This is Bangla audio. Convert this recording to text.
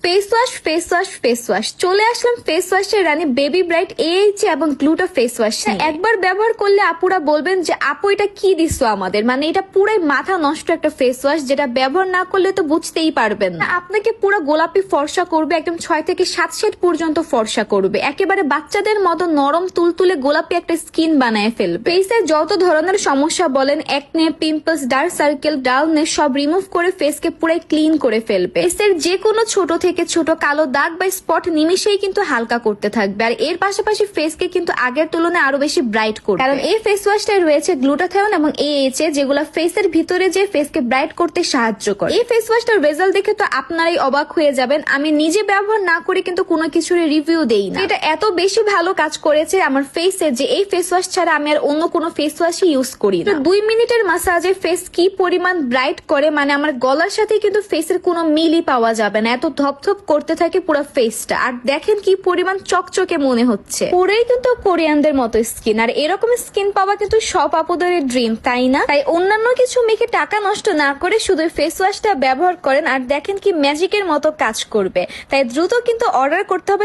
ফেস ওয়াশ চলে আসলাম ফেস ওয়াশের রানী বেবি ব্রাইট AHA এবং গ্লুটা ফেস ওয়াশ। একবার ব্যবহার করলে আপুরা বলবেন যে আপু এটা কি দিছো আমাদের, মানে এটা পুরাই মাথা নষ্ট একটা ফেস ওয়াশ, যেটা ব্যবহার না করলে তো বুঝতেই পারবেন না। আপনাকে পুরো গোলাপি ফর্সা করবে, একদম 6 থেকে 7 শেড পর্যন্ত ফর্সা করবে, একেবারে বাচ্চাদের মতো নরম তুলতুলে গোলাপি একটা স্কিন বানায় ফেলবে। ফেসে যত ধরনের সমস্যা বলেন, একনে, পিম্পলস, ডার্ক সার্কেল, ডালনেস সব রিমুভ করে ফেসকে পুরাই ক্লিন করে ফেলবে। ফেসের যে কোনো ছোট থেকে ছোট কালো দাগ বা স্পট নিমিশেই কিন্তু হালকা করতে থাকবে, আর এর পাশাপাশি ফেসকে কিন্তু আগের তুলনায় আরো বেশি ব্রাইট করবে, কারণ এই ফেস ওয়াশটায় রয়েছে গ্লুটাথিয়ন এবং AHA, যেগুলো ফেসের ভিতরে যে ফেসকে ব্রাইট করতে সাহায্য করে। এই ফেস ওয়াশটার রেজাল্ট দেখে তো আপনারাই অবাক হয়ে যাবেন। আমি নিজে ব্যবহার না করে কিন্তু কোনো কিছুর রিভিউ দেই না, এটা এত বেশি ভালো কাজ করেছে আমার ফেসে যে এই ফেস ওয়াশ ছাড়া আমি আর অন্য কোনো ফেস ওয়াশই ইউজ করি না। 2 মিনিটের মাসাজে ফেস কি পরিমাণ ব্রাইট করে, মানে আমার গলার সাথে কিন্তু ফেসের কোনো মিলই পাওয়া যাবে না, এত ধপধপ করতে থাকে পুরো ফেসটা। আর দেখেন কি পরিমাণ চকচকে মনে হচ্ছে, পুরোই কিন্তু কোরিয়ানদের মতো স্কিন। আর এরকম স্কিন পাওয়া কিন্তু সব আপুদের ড্রিম, তাই না? তাই অন্যান্য কিছু মেখে টাকা নষ্ট না করে শুধু ফেস ওয়াশটা ব্যবহার করেন, আর দেখেন কি ম্যাজিকের মতো কাজ করবে। তাই দ্রুত কিন্তু অর্ডার করতে হবে।